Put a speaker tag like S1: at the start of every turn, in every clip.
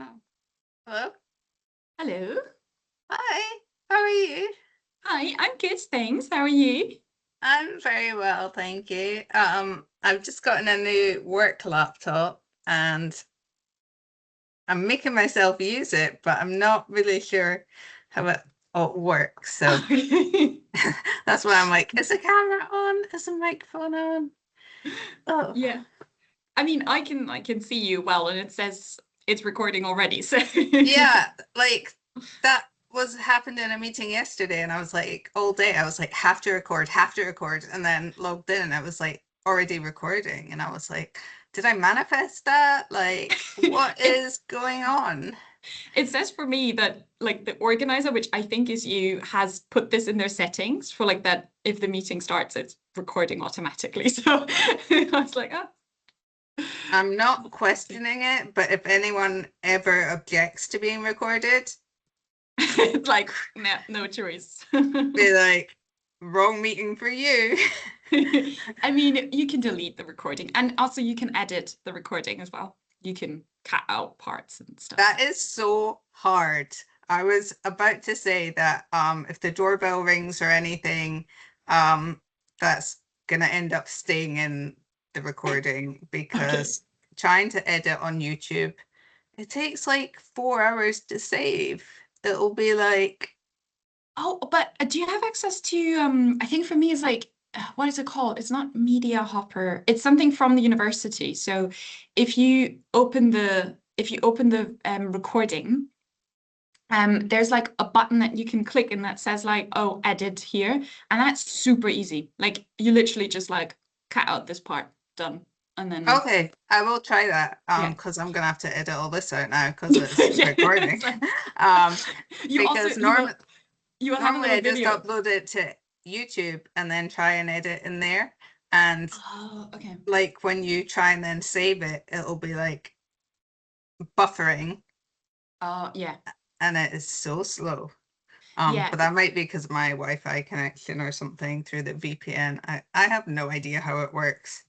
S1: Oh, hello.
S2: Hello.
S1: Hi. How are you?
S2: Hi, I'm good, thanks. How are you?
S1: I'm very well, thank you. I've just gotten a new work laptop and I'm making myself use it, but I'm not really sure how it all works. So that's why I'm like, is the camera on? Is the microphone on? Oh,
S2: Yeah. I mean, I can see you well, and it says it's recording already. So
S1: yeah, like that was happened in a meeting yesterday, and I was like, all day, I was like, have to record, and then logged in, and I was like, already recording, and I was like, did I manifest that? Like, what
S2: it
S1: is going on?
S2: it says for me that like the organizer, which I think is you, has put this in their settings for like that if the meeting starts, it's recording automatically. So I was like, oh,
S1: I'm not questioning it, but if anyone ever objects to being recorded,
S2: it's like no choice.
S1: be like, wrong meeting for you.
S2: I mean, you can delete the recording, and also you can edit the recording as well. You can cut out parts and stuff.
S1: That is so hard. I was about to say that if the doorbell rings or anything, that's gonna end up staying in the recording
S2: Okay.
S1: because trying to edit on YouTube, it takes like 4 hours to save. It'll be like,
S2: Oh, but do you have access to I think for me it's like what is it called? It's not Media Hopper. It's something from the university. So if you open the recording, there's like a button that you can click and that says like, oh, edit here. And that's super easy. Like you literally just like cut out this part, done. And then
S1: okay, I will try that
S2: yeah.
S1: because I'm gonna have to edit all this out now because it's
S2: Yeah,
S1: recording.
S2: it's like
S1: um
S2: you also
S1: because
S2: you will you will have a
S1: normally
S2: little
S1: I just
S2: video.
S1: upload it to YouTube and then try and edit in there. And
S2: Oh, okay.
S1: like when you try and then save it, it'll be like buffering
S2: Oh, yeah.
S1: and it is so slow.
S2: Yeah.
S1: But that might be because of my Wi-Fi connection or something through the VPN. I have no idea how it works.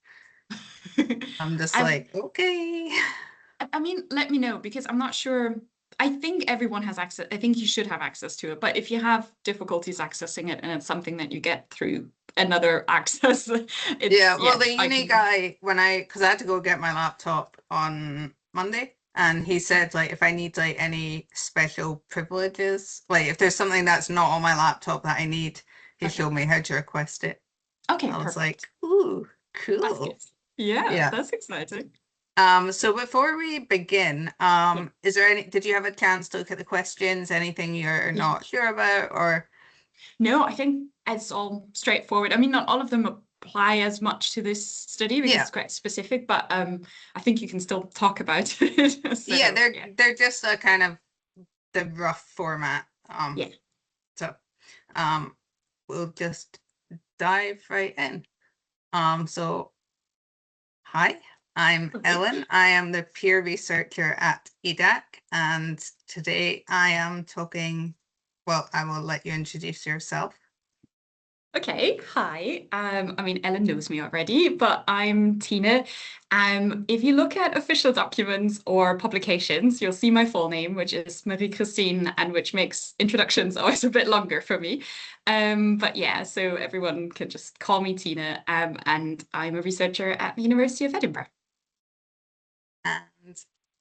S1: I'm just
S2: I
S1: like, okay.
S2: I mean, let me know because I'm not sure. I think everyone has access. I think you should have access to it. But if you have difficulties accessing it and it's something that you get through another access,
S1: Yeah, well,
S2: yeah,
S1: the
S2: I
S1: uni
S2: can.
S1: guy, because I had to go get my laptop on Monday, and he said, like, if I need, like, any special privileges, like, if there's something that's not on my laptop that I need, he
S2: Okay.
S1: showed me how to request it.
S2: Okay,
S1: I was like,
S2: perfect.
S1: ooh,
S2: That's good.
S1: cool.
S2: Yeah,
S1: Yeah.
S2: that's exciting.
S1: So before we begin,
S2: Yeah.
S1: did you have a chance to look at the questions? Anything you're not sure about, or?
S2: No, I think it's all straightforward. I mean, not all of them apply as much to this study because
S1: Yeah.
S2: it's quite specific, but I think you can still talk about it.
S1: Yeah,
S2: So
S1: they're
S2: yeah.
S1: they're just a kind of the rough format.
S2: Yeah.
S1: So we'll just dive right in. So hi, I'm
S2: Okay.
S1: Ellen. I am the peer researcher at EDAC, and today I am talking. Well, I will let you introduce yourself.
S2: Okay, hi. I mean, Ellen knows me already, but I'm Tina. If you look at official documents or publications, you'll see my full name, which is Marie-Christine, and which makes introductions always a bit longer for me. But yeah, so everyone can just call me Tina, and I'm a researcher at the University of Edinburgh.
S1: And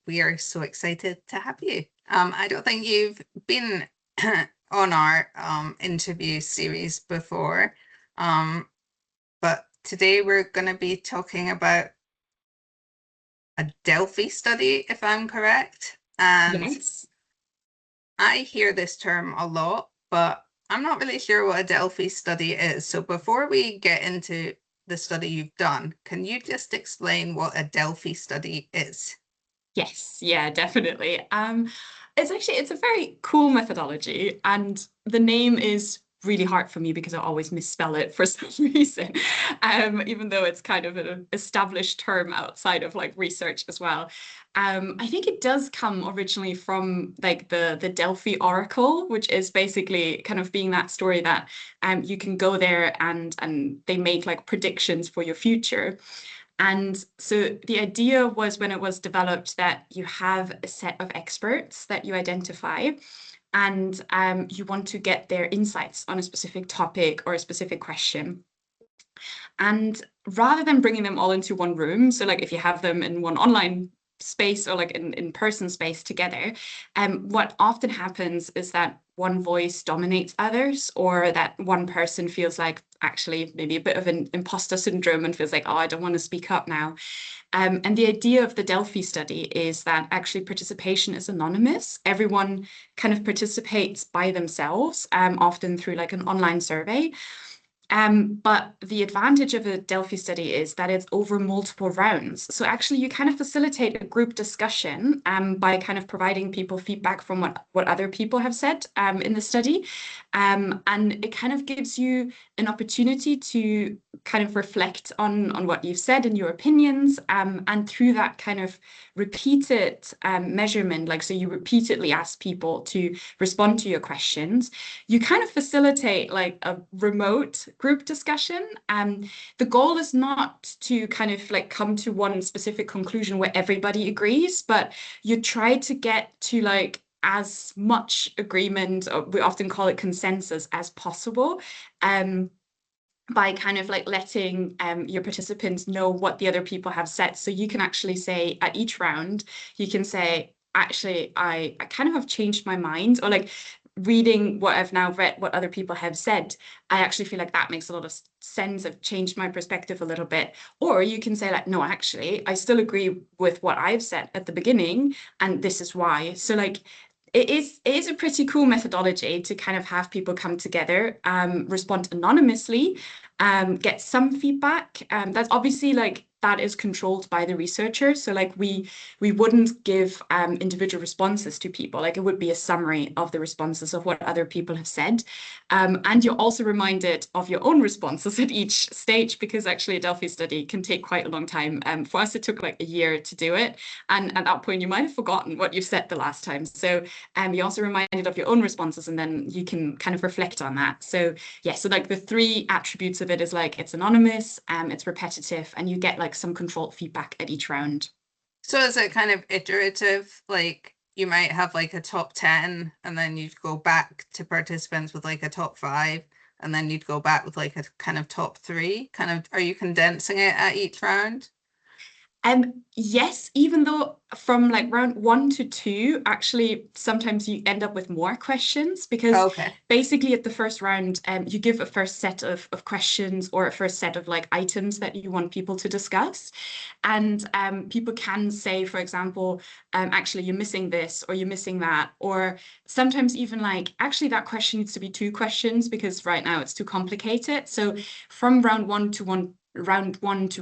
S1: we are so excited to have you. I don't think you've been on our interview series before, but today we're going to be talking about a Delphi study, if I'm correct. And
S2: Yes.
S1: I hear this term a lot, but I'm not really sure what a Delphi study is. So before we get into the study you've done, can you just explain what a Delphi study is?
S2: Yes, yeah, definitely. It's a very cool methodology, and the name is really hard for me because I always misspell it for some reason. Even though it's kind of an established term outside of like research as well. I think it does come originally from like the Delphi Oracle, which is basically kind of being that story that you can go there and they make like predictions for your future. And so the idea was, when it was developed, that you have a set of experts that you identify, and you want to get their insights on a specific topic or a specific question. And rather than bringing them all into one room, so like if you have them in one online space or like in person space together, what often happens is that one voice dominates others, or that one person feels like actually maybe a bit of an imposter syndrome and feels like, oh, I don't want to speak up now. And the idea of the Delphi study is that actually participation is anonymous. Everyone kind of participates by themselves, often through like an online survey. But the advantage of a Delphi study is that it's over multiple rounds. So actually you kind of facilitate a group discussion by kind of providing people feedback from what other people have said in the study. And it kind of gives you an opportunity to kind of reflect on what you've said and your opinions. And through that kind of repeated measurement, like so you repeatedly ask people to respond to your questions, you kind of facilitate like a remote group discussion. The goal is not to kind of like come to one specific conclusion where everybody agrees, but you try to get to like as much agreement, or we often call it consensus, as possible. By kind of like letting your participants know what the other people have said. So you can actually say at each round, you can say, actually, I kind of have changed my mind, or like reading what I've now read, what other people have said, I actually feel like that makes a lot of sense. I've changed my perspective a little bit. Or you can say like, no, actually, I still agree with what I've said at the beginning, and this is why. So like, it is a pretty cool methodology to kind of have people come together, respond anonymously, get some feedback. That's obviously like that is controlled by the researcher. So like we wouldn't give individual responses to people. Like it would be a summary of the responses of what other people have said. And you're also reminded of your own responses at each stage, because actually a Delphi study can take quite a long time. For us, it took like a year to do it. And at that point, you might have forgotten what you said the last time. So you're also reminded of your own responses, and then you can kind of reflect on that. So yeah, so like the three attributes of it is like it's anonymous, it's repetitive, and you get like some controlled feedback at each round.
S1: So is it kind of iterative? Like you might have like a top 10, and then you'd go back to participants with like a top 5, and then you'd go back with like a kind of top 3. Kind of, are you condensing it at each round?
S2: Yes, even though from like round 1 to 2, actually sometimes you end up with more questions, because
S1: Okay.
S2: basically at the first round, you give a first set of questions or a first set of like items that you want people to discuss. And people can say, for example, actually you're missing this or you're missing that, or sometimes even like, actually that question needs to be 2 questions because right now it's too complicated. So from round one to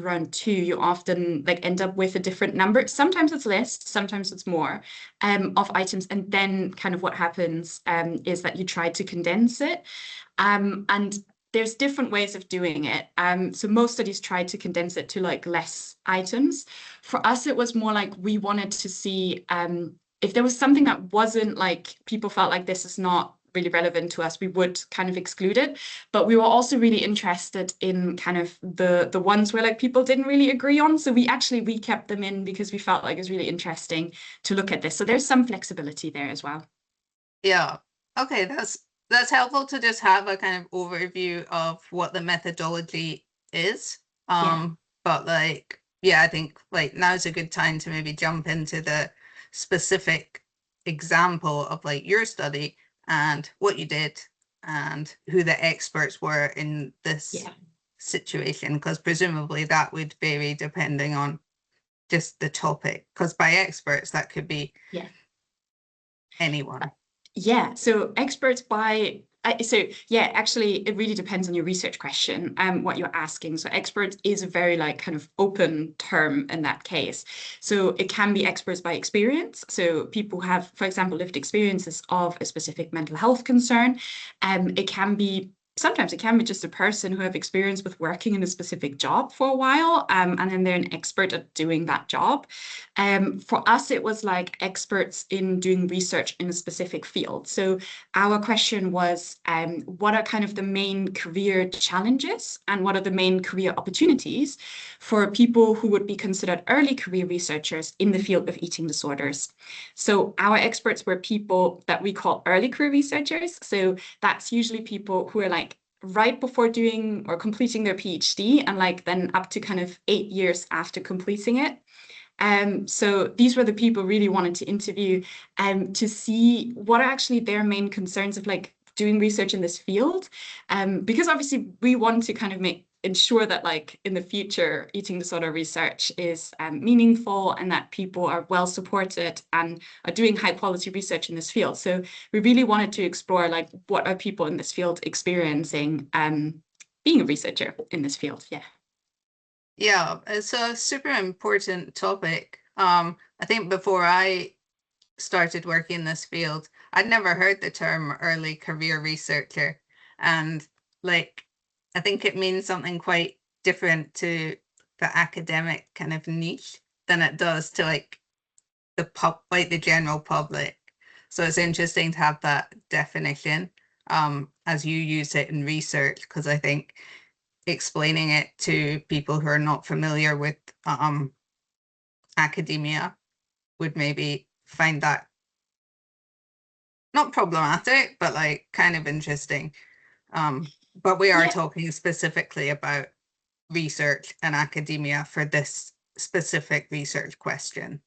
S2: round 2, you often like end up with a different number. Sometimes it's less, sometimes it's more of items. And then kind of what happens is that you try to condense it. And there's different ways of doing it. So most studies try to condense it to like less items. For us, it was more like we wanted to see if there was something that wasn't like people felt like this is not really relevant to us, we would kind of exclude it. But we were also really interested in kind of the ones where like people didn't really agree on. So we kept them in because we felt like it was really interesting to look at this. So there's some flexibility there as well.
S1: Yeah. Okay, that's helpful to just have a kind of overview of what the methodology is.
S2: Yeah.
S1: But like, yeah, I think like now's a good time to maybe jump into the specific example of like your study and what you did and who the experts were in this
S2: Yeah.
S1: situation, because presumably that would vary depending on just the topic, because by experts that could be
S2: Yeah.
S1: anyone.
S2: Yeah, so experts by so yeah, actually it really depends on your research question and what you're asking. So expert is a very like kind of open term in that case. So it can be experts by experience. So people have, for example, lived experiences of a specific mental health concern. It can be sometimes it can be just a person who have experience with working in a specific job for a while, and then they're an expert at doing that job. For us, it was like experts in doing research in a specific field. So our question was, what are kind of the main career challenges and what are the main career opportunities for people who would be considered early career researchers in the field of eating disorders? So our experts were people that we call early career researchers. So that's usually people who are like right before doing or completing their PhD and like then up to kind of 8 years after completing it. So these were the people really wanted to interview to see what are actually their main concerns of like doing research in this field. Because obviously we want to kind of ensure that like in the future eating disorder research is meaningful and that people are well supported and are doing high quality research in this field. So we really wanted to explore like what are people in this field experiencing being a researcher in this field.
S1: Yeah, it's a super important topic. I think before I started working in this field, I'd never heard the term early career researcher. And like, I think it means something quite different to the academic kind of niche than it does to like the general public. So it's interesting to have that definition as you use it in research, because I think explaining it to people who are not familiar with academia would maybe find that not problematic, but like kind of interesting. But we are
S2: Yeah.
S1: talking specifically about research and academia for this specific research question.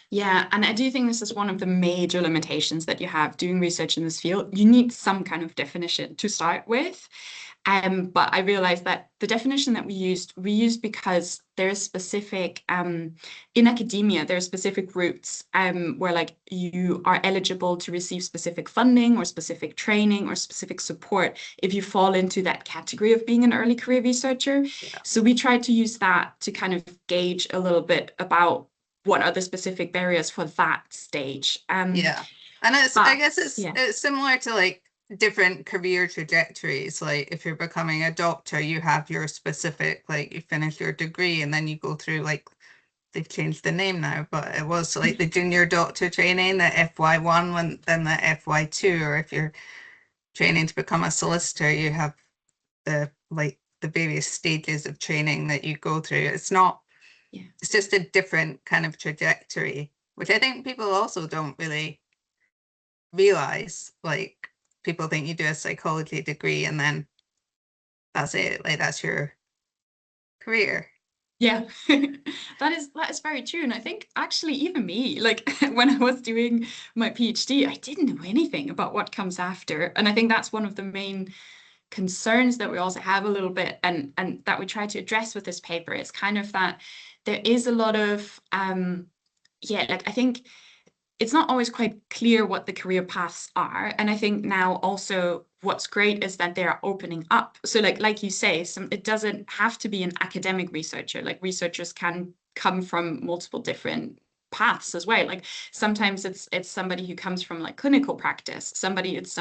S2: Yeah, and I do think this is one of the major limitations that you have doing research in this field. You need some kind of definition to start with. But I realized that the definition that we used because there's specific, in academia, there are specific routes where like you are eligible to receive specific funding or specific training or specific support if you fall into that category of being an early career researcher.
S1: Yeah.
S2: So we tried to use that to kind of gauge a little bit about what are the specific barriers for that stage.
S1: Yeah. And I guess it's similar to like different career trajectories. Like if you're becoming a doctor, you have your specific, like you finish your degree and then you go through like, they've changed the name now, but it was like the junior doctor training, the FY1, then the FY2, or if you're training to become a solicitor, you have the various stages of training that you go through. It's just a different kind of trajectory, which I think people also don't really realize. Like people think you do a psychology degree and then that's it, like that's your career.
S2: Yeah, that is very true. And I think actually even me, like when I was doing my PhD, I didn't know anything about what comes after. And I think that's one of the main concerns that we also have a little bit and that we try to address with this paper. It's kind of that there is a lot of like I think it's not always quite clear what the career paths are. And I think now also what's great is that they're opening up. So like you say, it doesn't have to be an academic researcher. Like researchers can come from multiple different paths as well. Like sometimes it's somebody who comes from like clinical practice. Sometimes it's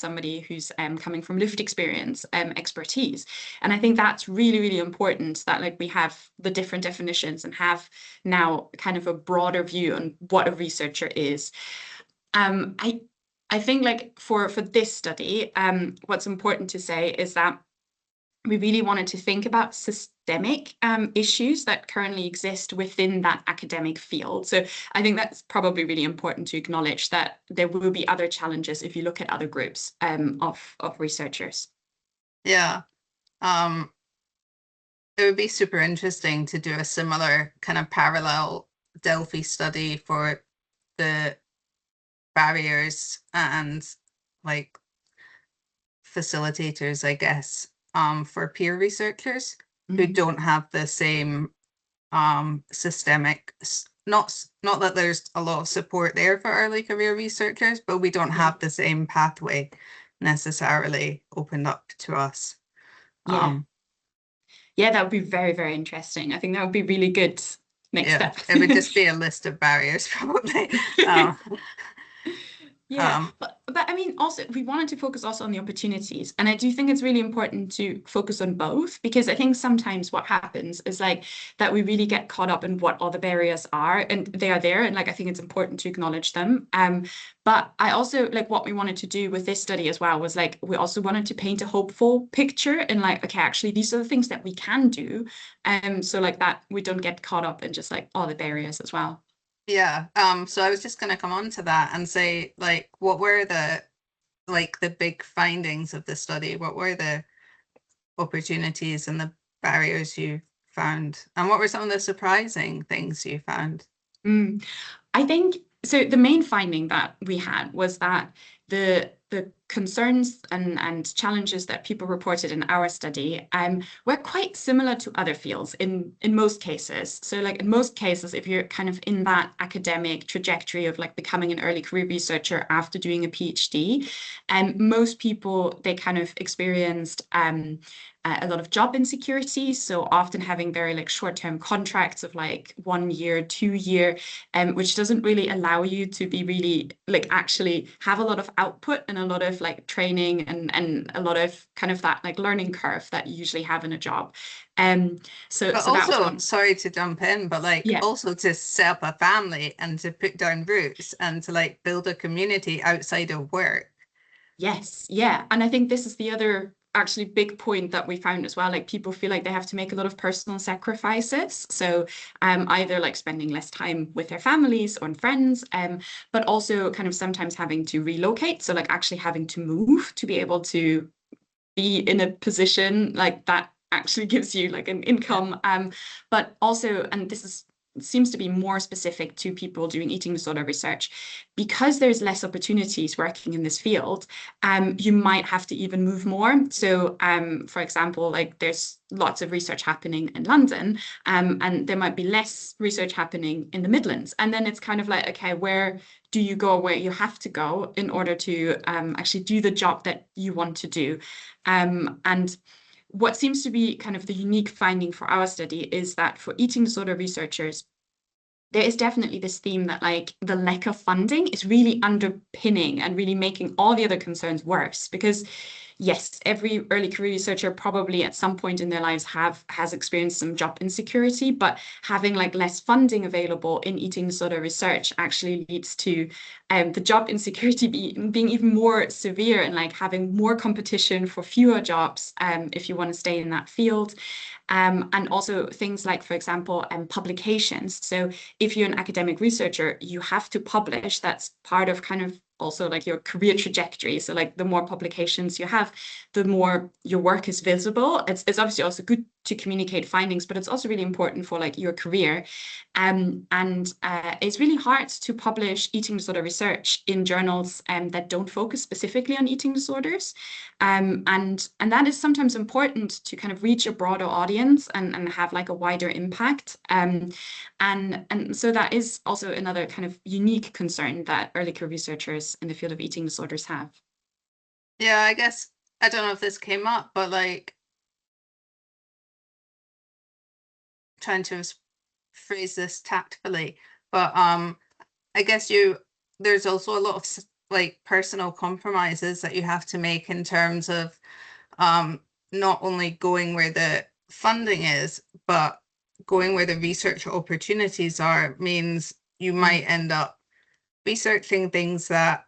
S2: somebody who's coming from lived experience, expertise. And I think that's really, really important that like we have the different definitions and have now kind of a broader view on what a researcher is. I think like for this study, what's important to say is that we really wanted to think about systemic issues that currently exist within that academic field. So I think that's probably really important to acknowledge that there will be other challenges if you look at other groups of researchers.
S1: Yeah. It would be super interesting to do a similar kind of parallel Delphi study for the barriers and like facilitators, I guess, for peer researchers who don't have the same systemic, not that there's a lot of support there for early career researchers, but we don't have the same pathway necessarily opened up to us.
S2: Yeah, that would be very, very interesting. I think that would be really good next step.
S1: It would just be a list of barriers, probably.
S2: Yeah, but I mean, also we wanted to focus also on the opportunities, and I do think it's really important to focus on both, because I think sometimes what happens is like that we really get caught up in what all the barriers are, and they are there, and like I think it's important to acknowledge them. But I also like what we wanted to do with this study as well was like we also wanted to paint a hopeful picture and like, okay, actually these are the things that we can do, so like that we don't get caught up in just like all the barriers as well.
S1: Yeah. So I was just going to come on to that and say, like, what were the big findings of the study? What were the opportunities and the barriers you found? And what were some of the surprising things you found?
S2: I think so. The main finding that we had was that the concerns and challenges that people reported in our study were quite similar to other fields in most cases. So like in most cases, if you're kind of in that academic trajectory of like becoming an early career researcher after doing a PhD, most people they kind of experienced a lot of job insecurity. So often having very like short-term contracts of like 1 year, 2 year, which doesn't really allow you to be really like actually have a lot of output and a lot of like training and a lot of kind of that like learning curve that you usually have in a job.
S1: But
S2: So that was
S1: also,
S2: one.
S1: sorry to jump in, but like
S2: Yeah.
S1: also to set up a family and to put down roots and to like build a community outside of work.
S2: Yes, yeah. And I think this is the other actually big point that we found as well. Like people feel like they have to make a lot of personal sacrifices. So either like spending less time with their families or friends, but also kind of sometimes having to relocate. So like actually having to move to be able to be in a position like that actually gives you like an
S1: Yeah.
S2: income. But also, and this is seems to be more specific to people doing eating disorder research, because there's less opportunities working in this field, you might have to even move more. So for example, like there's lots of research happening in London, and there might be less research happening in the Midlands, and then it's kind of like, okay, where do you go where you have to go in order to actually do the job that you want to do? And what seems to be kind of the unique finding for our study is that for eating disorder researchers, there is definitely this theme that like the lack of funding is really underpinning and really making all the other concerns worse, because yes, every early career researcher probably at some point in their lives has experienced some job insecurity, but having like less funding available in eating disorder research actually leads to the job insecurity being even more severe and like having more competition for fewer jobs if you want to stay in that field. And also things like, for example, publications. So if you're an academic researcher, you have to publish. That's part of kind of also like your career trajectory. So like the more publications you have, the more your work is visible. It's obviously also good to communicate findings, but it's also really important for like your career. And it's really hard to publish eating disorder research in journals that don't focus specifically on eating disorders. And that is sometimes important to kind of reach a broader audience and have like a wider impact. And so that is also another kind of unique concern that early career researchers in the field of eating disorders have.
S1: Yeah, I guess I don't know if this came up, but like trying to phrase this tactfully, but I guess there's also a lot of like personal compromises that you have to make in terms of not only going where the funding is, but going where the research opportunities are means you might end up researching things that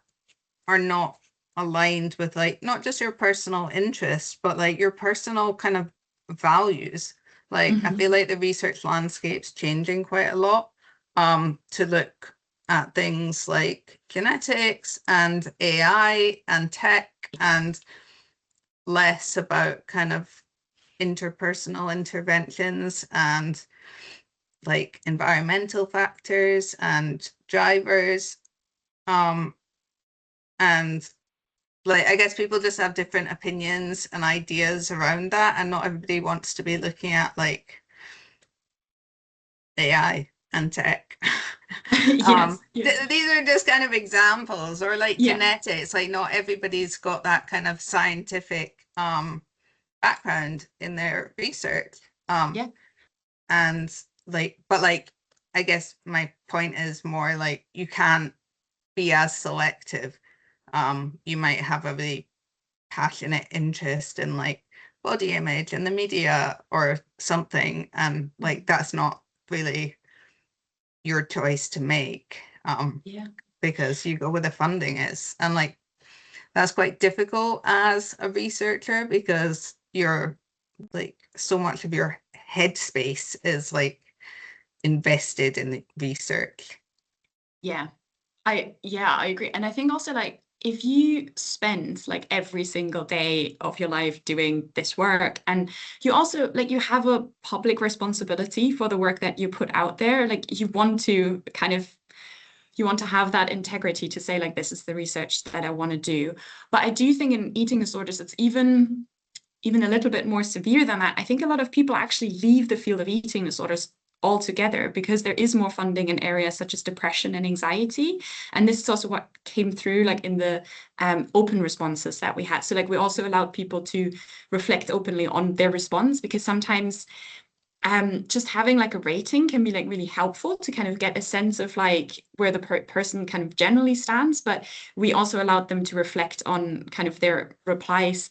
S1: are not aligned with like not just your personal interests, but like your personal kind of values. Like I feel
S2: Mhm.
S1: like the research landscape's changing quite a lot to look at things like genetics and AI and tech and less about kind of interpersonal interventions and like environmental factors and drivers. And like I guess people just have different opinions and ideas around that, and not everybody wants to be looking at like AI and tech.
S2: Yes, yes.
S1: These are just kind of examples, or like
S2: Yeah,
S1: genetics. Like not everybody's got that kind of scientific background in their research.
S2: yeah.
S1: And like, but like, I guess my point is more like you can't be as selective. You might have a really passionate interest in like body image in the media or something, and like that's not really your choice to make,
S2: Yeah.
S1: because you go where the funding is. And like that's quite difficult as a researcher because you're like so much of your headspace is like invested in the research.
S2: Yeah. I agree. And I think also like if you spend like every single day of your life doing this work, and you also like you have a public responsibility for the work that you put out there, like you want to have that integrity to say like this is the research that I want to do. But I do think in eating disorders it's even a little bit more severe than that. I think a lot of people actually leave the field of eating disorders altogether because there is more funding in areas such as depression and anxiety. And this is also what came through like in the open responses that we had. So like we also allowed people to reflect openly on their response, because sometimes just having like a rating can be like really helpful to kind of get a sense of like where the person kind of generally stands. But we also allowed them to reflect on kind of their replies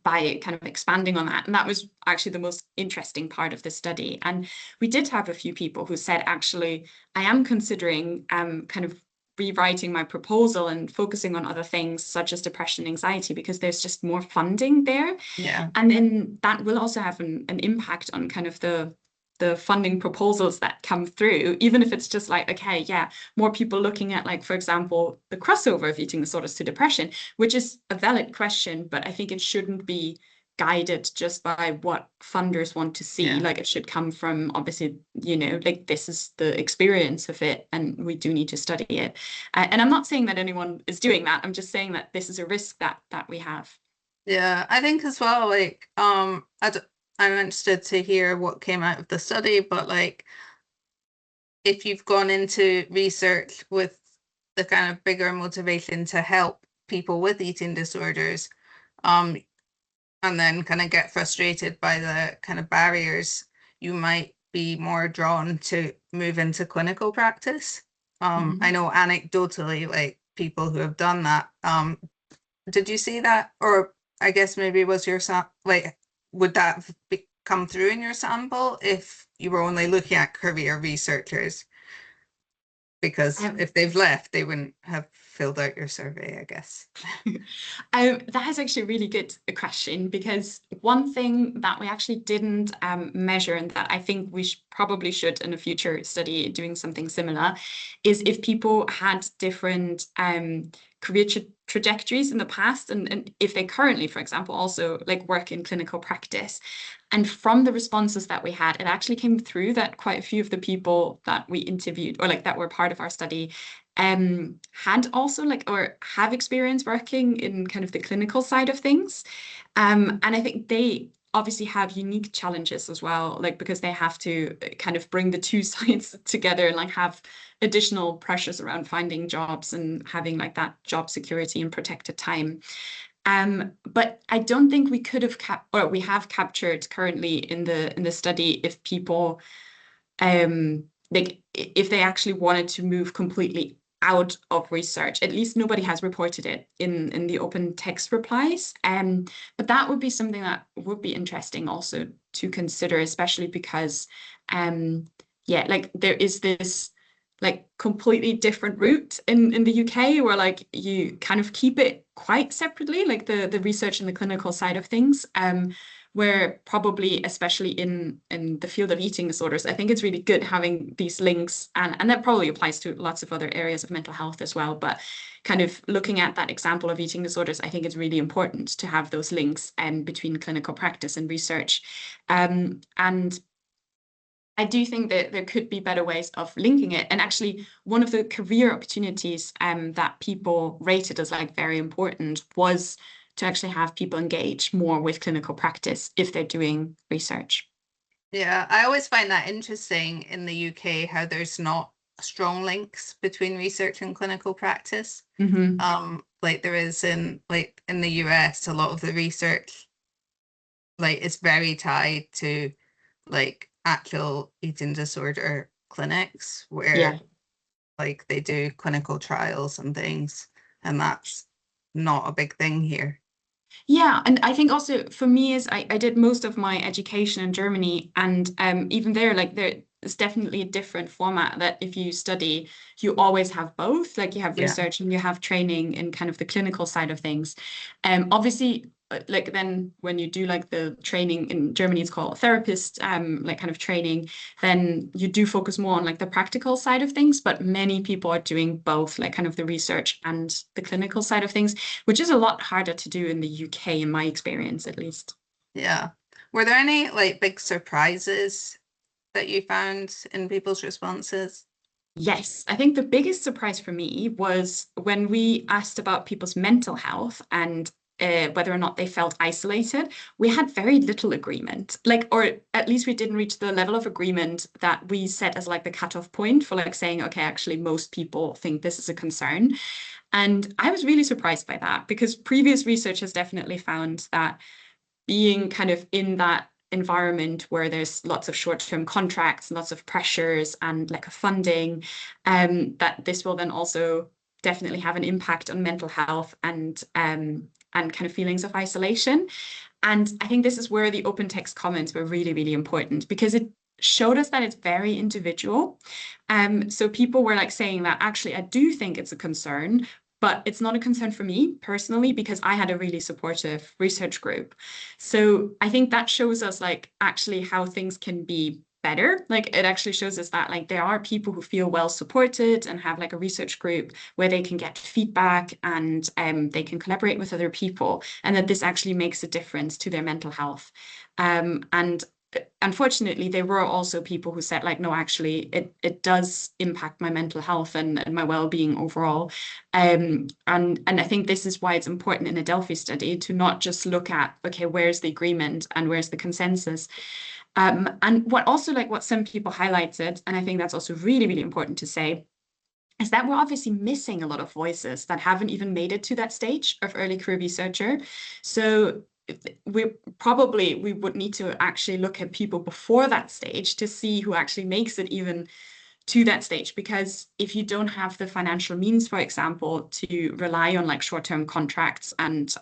S2: by kind of expanding on that. And that was actually the most interesting part of the study. And we did have a few people who said, actually, I am considering kind of rewriting my proposal and focusing on other things such as depression and anxiety because there's just more funding there.
S1: Yeah.
S2: And then that will also have an impact on kind of the funding proposals that come through, even if it's just like, okay, yeah, more people looking at like, for example, the crossover of eating disorders to depression, which is a valid question, but I think it shouldn't be guided just by what funders want to see.
S1: Yeah.
S2: Like it should come from obviously, like this is the experience of it and we do need to study it. And I'm not saying that anyone is doing that. I'm just saying that this is a risk that we have.
S1: Yeah, I think as well, like, I'm interested to hear what came out of the study, but like, if you've gone into research with the kind of bigger motivation to help people with eating disorders, um, and then kind of get frustrated by the kind of barriers, you might be more drawn to move into clinical practice. I know anecdotally, like people who have done that. Did you see that? Or I guess maybe was your like, would that come through in your sample if you were only looking at career researchers? Because
S2: Um,
S1: if they've left, they wouldn't have filled out your survey, I guess.
S2: that is actually a really good question, because one thing that we actually didn't measure, and that I think we probably should in a future study doing something similar, is if people had different career trajectories in the past, and if they currently, for example, also like work in clinical practice. And from the responses that we had, it actually came through that quite a few of the people that we interviewed or like that were part of our study had also like or have experience working in kind of the clinical side of things. And I think they obviously have unique challenges as well, like because they have to kind of bring the two sides together and like have additional pressures around finding jobs and having like that job security and protected time. But I don't think we could have or we have captured currently in the study if people like if they actually wanted to move completely out of research. At least nobody has reported it in the open text replies. But that would be something that would be interesting also to consider, especially because yeah, like there is this like completely different route in the UK where like you kind of keep it quite separately, like the research and the clinical side of things. Where probably, especially in the field of eating disorders, I think it's really good having these links, and that probably applies to lots of other areas of mental health as well. But kind of looking at that example of eating disorders, I think it's really important to have those links between clinical practice and research. And I do think that there could be better ways of linking it. And actually, one of the career opportunities that people rated as like very important was to actually have people engage more with clinical practice if they're doing research.
S1: Yeah, I always find that interesting in the UK how there's not strong links between research and clinical practice. Like there is in the US, a lot of the research like is very tied to like actual eating disorder clinics
S2: Yeah.
S1: where like they do clinical trials and things. and that's not a big thing here.
S2: Yeah, and I think also for me is I did most of my education in Germany, and even there, like there is definitely a different format that if you study, you always have both. Like you have
S1: Yeah.
S2: research and you have training in kind of the clinical side of things. Obviously, like then when you do like the training in Germany, it's called therapist, like kind of training, then you do focus more on like the practical side of things. But many people are doing both, like kind of the research and the clinical side of things, which is a lot harder to do in the UK, in my experience, at least.
S1: Yeah. Were there any like big surprises that you found in people's responses?
S2: Yes, I think the biggest surprise for me was when we asked about people's mental health and whether or not they felt isolated. We had very little agreement, like, or at least we didn't reach the level of agreement that we set as like the cutoff point for like saying, okay, actually, most people think this is a concern. And I was really surprised by that because previous research has definitely found that being kind of in that environment where there's lots of short-term contracts, lots of pressures and lack of funding, that this will then also definitely have an impact on mental health and kind of feelings of isolation. And I think this is where the open text comments were really, really important because it showed us that it's very individual. So people were like saying that actually, I do think it's a concern, but it's not a concern for me personally because I had a really supportive research group. So I think that shows us like actually how things can be better. Like it actually shows us that like there are people who feel well supported and have like a research group where they can get feedback and they can collaborate with other people, and that this actually makes a difference to their mental health. And unfortunately, there were also people who said like, no, actually, it does impact my mental health and my well-being overall. And I think this is why it's important in a Delphi study to not just look at, okay, where's the agreement and where's the consensus. And what also like what some people highlighted, and I think that's also really, really important to say, is that we're obviously missing a lot of voices that haven't even made it to that stage of early career researcher. So we would need to actually look at people before that stage to see who actually makes it even to that stage. Because if you don't have the financial means, for example, to rely on like short-term contracts and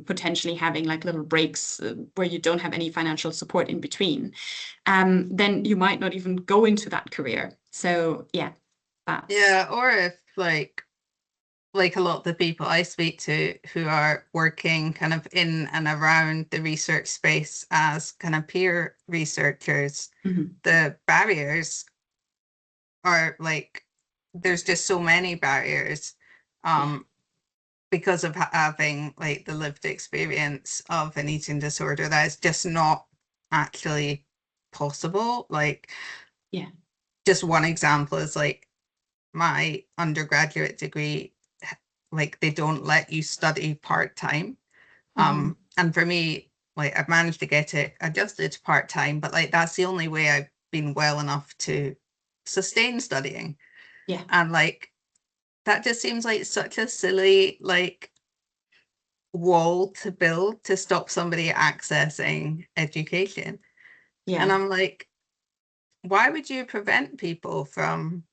S2: potentially having like little breaks where you don't have any financial support in between, then you might not even go into that career. So yeah, that's
S1: Yeah, or if like a lot of the people I speak to who are working kind of in and around the research space as kind of peer researchers,
S2: mhm,
S1: the barriers are like there's just so many barriers
S2: yeah,
S1: um because of having like the lived experience of an eating disorder that is just not actually possible. Like
S2: yeah,
S1: just one example is like my undergraduate degree, like they don't let you study part-time.
S2: mhm,
S1: And for me, like I've managed to get it adjusted to part-time, but like that's the only way I've been well enough to sustain studying.
S2: yeah,
S1: And like that just seems like such a silly like wall to build to stop somebody accessing education. And
S2: yeah,
S1: I'm like, why would you prevent people from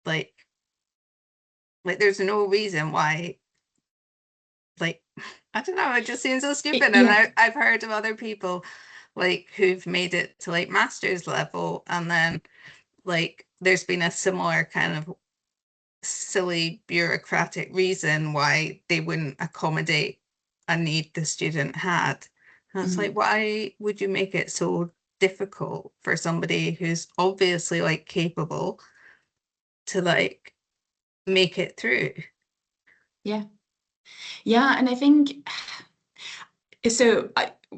S1: like there's no reason why like I don't know, it just seems so stupid. And
S2: yeah,
S1: I've heard of other people like who've made it to like master's level and then like there's been a similar kind of silly bureaucratic reason why they wouldn't accommodate a need the student had. And it's like,
S2: mhm.
S1: why would you make it so difficult for somebody who's obviously like capable to like make it through?
S2: Yeah. Yeah, and I think so.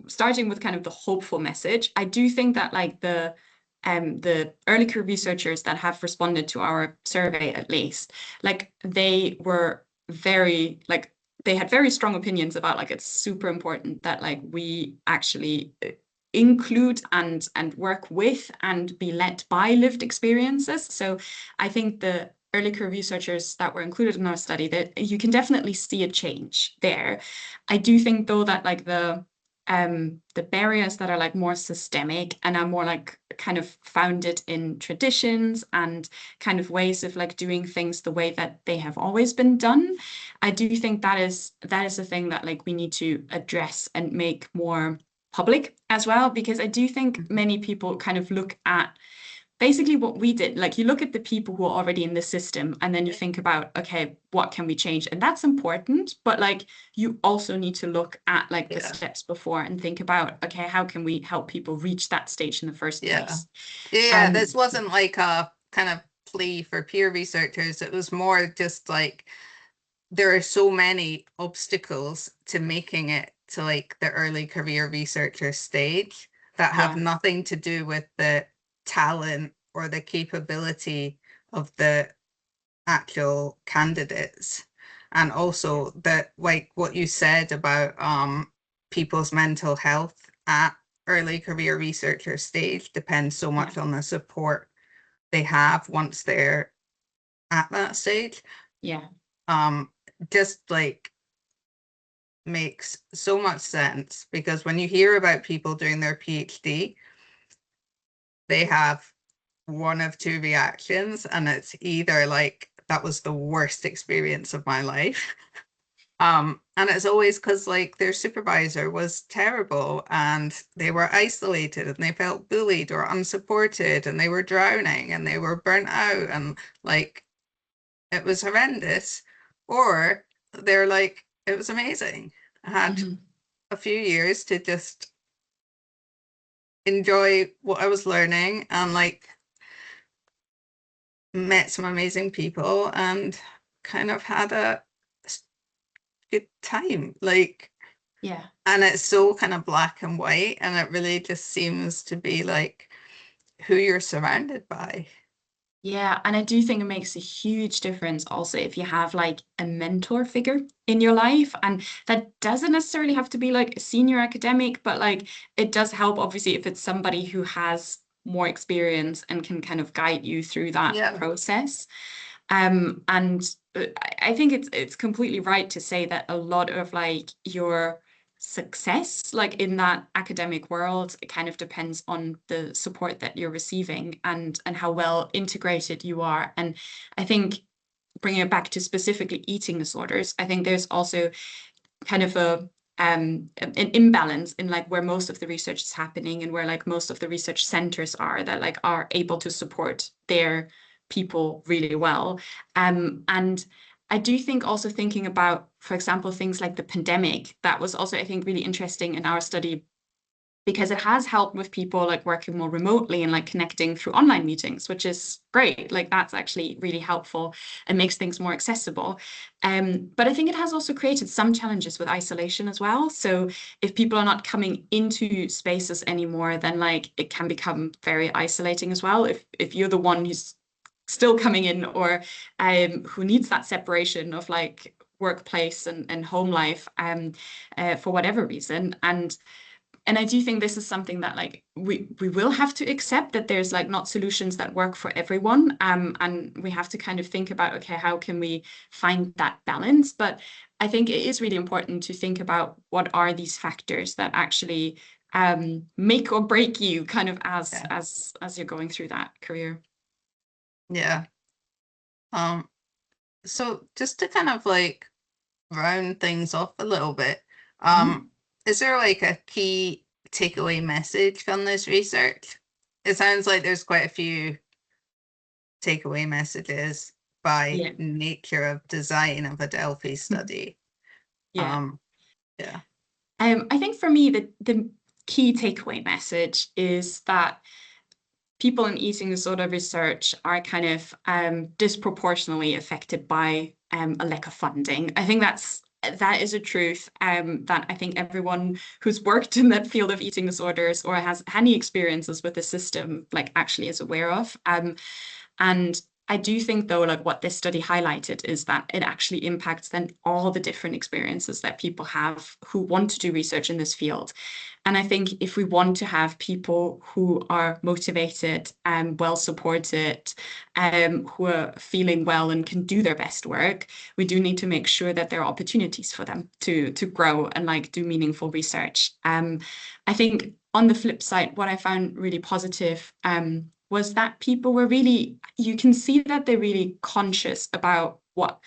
S2: Starting with kind of the hopeful message, I do think that like the early career researchers that have responded to our survey, at least, like they were very like they had very strong opinions about like it's super important that like we actually include and work with and be led by lived experiences. So I think the early career researchers that were included in our study, that you can definitely see a change there. I do think though that like the barriers that are like more systemic and are more like kind of founded in traditions and kind of ways of like doing things the way that they have always been done. I do think that is a thing that like we need to address and make more public as well, because I do think many people kind of look at basically what we did. Like you look at the people who are already in the system and then you think about, okay, what can we change? And that's important, but like you also need to look at like the steps before and think about, okay, how can we help people reach that stage in the first place?
S1: Yeah, this wasn't like a kind of plea for peer researchers. It was more just like there are so many obstacles to making it to like the early career researcher stage that have nothing to do with the talent or the capability of the actual candidates. And also that like what you said about people's mental health at early career researcher stage depends so much on the support they have once they're at that stage. Just like makes so much sense, because when you hear about people doing their PhD, they have one of two reactions, and it's either like that was the worst experience of my life, and it's always because like their supervisor was terrible and they were isolated and they felt bullied or unsupported and they were drowning and they were burnt out and like it was horrendous, or they're like it was amazing. I had a few years to just enjoy what I was learning and like met some amazing people and kind of had a good time. Like, and it's so kind of black and white, and it really just seems to be like who you're surrounded by.
S2: Yeah, and I do think it makes a huge difference also if you have like a mentor figure in your life. And that doesn't necessarily have to be like a senior academic, but like it does help, obviously, if it's somebody who has more experience and can kind of guide you through that process. And I think it's completely right to say that a lot of like your success like in that academic world, it kind of depends on the support that you're receiving and how well integrated you are. And I think bringing it back to specifically eating disorders, I think there's also kind of an imbalance in like where most of the research is happening and where like most of the research centers are that like are able to support their people really well. And I do think also thinking about, for example, things like the pandemic, that was also, I think, really interesting in our study because it has helped with people like working more remotely and like connecting through online meetings, which is great. Like that's actually really helpful and makes things more accessible. But I think it has also created some challenges with isolation as well. So if people are not coming into spaces anymore, then like it can become very isolating as well. If you're the one who's still coming in or who needs that separation of like workplace and home life for whatever reason. And I do think this is something that like we will have to accept that there's like not solutions that work for everyone. And we have to kind of think about, okay, how can we find that balance? But I think it is really important to think about what are these factors that actually make or break you kind of as you're going through that career.
S1: Yeah. So just to kind of like round things off a little bit, is there like a key takeaway message from this research? It sounds like there's quite a few takeaway messages by nature of design of a Delphi study.
S2: I think for me, the key takeaway message is that people in eating disorder research are kind of disproportionately affected by a lack of funding. I think that is a truth that I think everyone who's worked in that field of eating disorders or has any experiences with the system like actually is aware of. And I do think though, like what this study highlighted is that it actually impacts then all the different experiences that people have who want to do research in this field. And I think if we want to have people who are motivated and well supported, who are feeling well and can do their best work, we do need to make sure that there are opportunities for them to grow and like do meaningful research. I think on the flip side, what I found really positive was that people were really, you can see that they're really conscious about what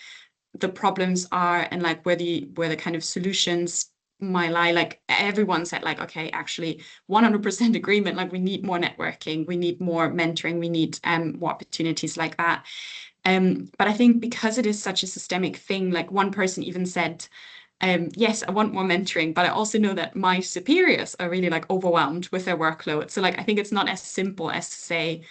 S2: the problems are and like where the kind of solutions might lie. Like everyone said, like, okay, actually 100% agreement, like we need more networking, we need more mentoring, we need more opportunities like that. But I think because it is such a systemic thing, like one person even said, yes, I want more mentoring, but I also know that my superiors are really like overwhelmed with their workload. So like, I think it's not as simple as to say,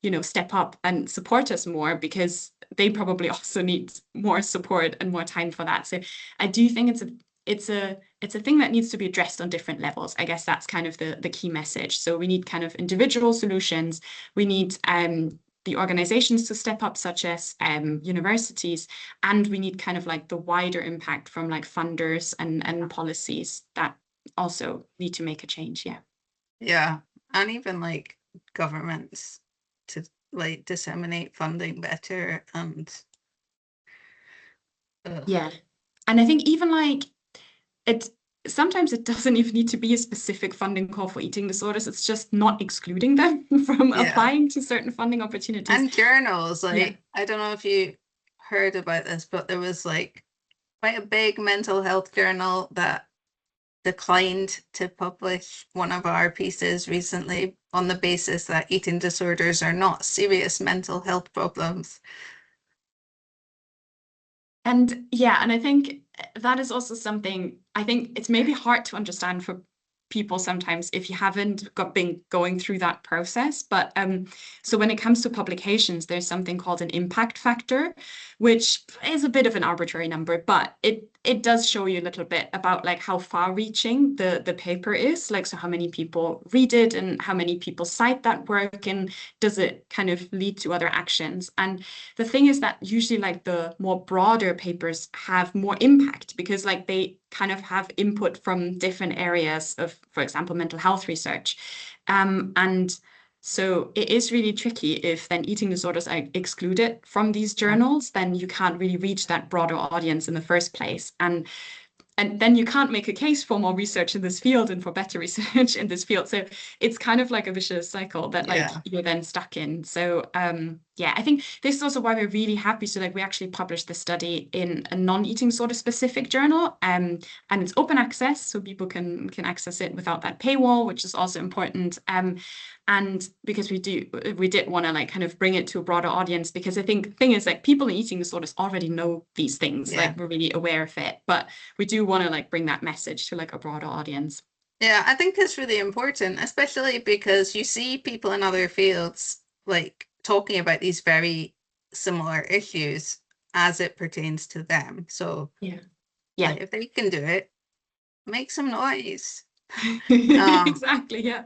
S2: you know, step up and support us more, because they probably also need more support and more time for that. So I do think it's a thing that needs to be addressed on different levels. I guess that's kind of the key message. So we need kind of individual solutions. We need the organizations to step up, such as universities, and we need kind of like the wider impact from like funders and policies that also need to make a change. Yeah.
S1: Yeah. And even like governments to like disseminate funding better and
S2: Yeah. And I think even like it sometimes it doesn't even need to be a specific funding call for eating disorders. It's just not excluding them from
S1: yeah.
S2: applying to certain funding opportunities.
S1: And journals,
S2: Yeah.
S1: like I don't know if you heard about this, but there was like quite a big mental health journal that declined to publish one of our pieces recently on the basis that eating disorders are not serious mental health problems.
S2: And yeah, and I think that is also something I think it's maybe hard to understand for people sometimes if you haven't been going through that process. But so when it comes to publications, there's something called an impact factor, which is a bit of an arbitrary number, but it does show you a little bit about like how far-reaching the paper is, like so how many people read it and how many people cite that work, and does it kind of lead to other actions. And the thing is that usually like the more broader papers have more impact because like they kind of have input from different areas of, for example, mental health research. And so it is really tricky if then eating disorders are excluded from these journals, then you can't really reach that broader audience in the first place. And then you can't make a case for more research in this field and for better research in this field. So it's kind of like a vicious cycle that like
S1: Yeah.
S2: you're then stuck in. So yeah, I think this is also why we're really happy. So like we actually published the study in a non-eating disorder specific journal, and it's open access, so people can access it without that paywall, which is also important. And because we did want to like kind of bring it to a broader audience, because I think the thing is like people in eating disorders already know these things,
S1: Yeah.
S2: like we're really aware of it, but we do want to like bring that message to like a broader audience.
S1: Yeah, I think it's really important, especially because you see people in other fields like talking about these very similar issues as it pertains to them. So,
S2: Yeah. Yeah.
S1: like, if they can do it, make some noise.
S2: Exactly. Yeah.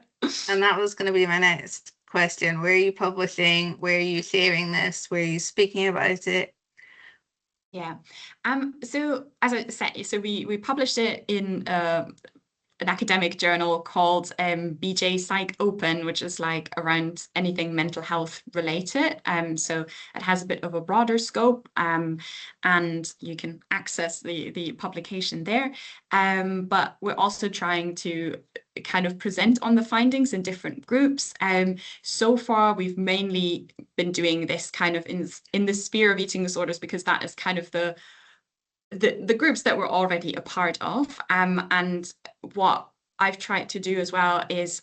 S1: And that was going to be my next question. Where are you publishing? Where are you sharing this? Where are you speaking about it?
S2: Yeah. So as I said, so we published it in an academic journal called BJ Psych Open, which is like around anything mental health related. So it has a bit of a broader scope, and you can access the publication there. But we're also trying to kind of present on the findings in different groups. So far, we've mainly been doing this kind of in the sphere of eating disorders, because that is kind of the groups that we're already a part of. And what I've tried to do as well is,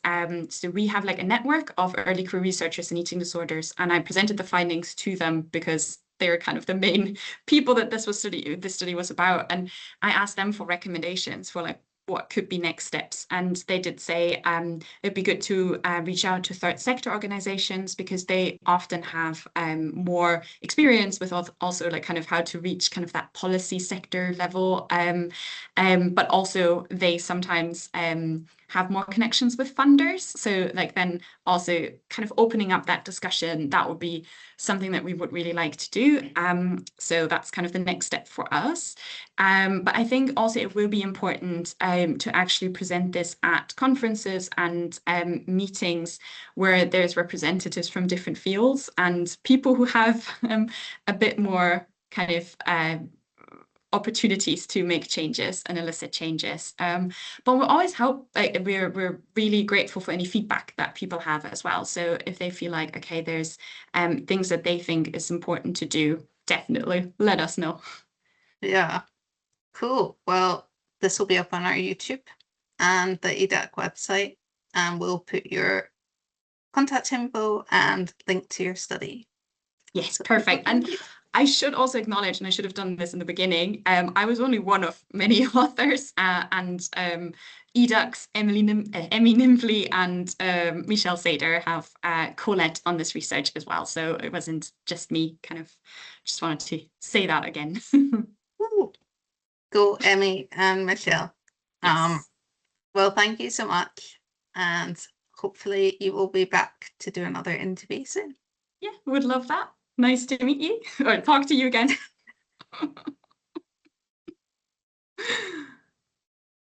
S2: so we have like a network of early career researchers in eating disorders, and I presented the findings to them because they're kind of the main people that this study was about. And I asked them for recommendations for like what could be next steps. And they did say it'd be good to reach out to third sector organizations, because they often have more experience with also like kind of how to reach kind of that policy sector level. But also they sometimes have more connections with funders. So like then also kind of opening up that discussion, that would be something that we would really like to do. So that's kind of the next step for us. But I think also it will be important to actually present this at conferences and meetings where there's representatives from different fields and people who have a bit more kind of opportunities to make changes and elicit changes. But we'll always help, like we're really grateful for any feedback that people have as well. So if they feel like, okay, there's things that they think is important to do, definitely let us know.
S1: Yeah, cool. Well, this will be up on our YouTube and the EDAC website, and we'll put your contact info and link to your study.
S2: Yes,
S1: So
S2: perfect. And
S1: thank you.
S2: I should also acknowledge, and I should have done this in the beginning, I was only one of many authors, and EDUX, Emmy Nimfly and Michelle Sader have co-led on this research as well. So it wasn't just me, kind of just wanted to say that again.
S1: Woo. Go, Emmy and Michelle.
S2: Yes.
S1: Well, thank you so much, and hopefully you will be back to do another interview soon.
S2: Yeah, would love that. Nice to meet you or talk to you again.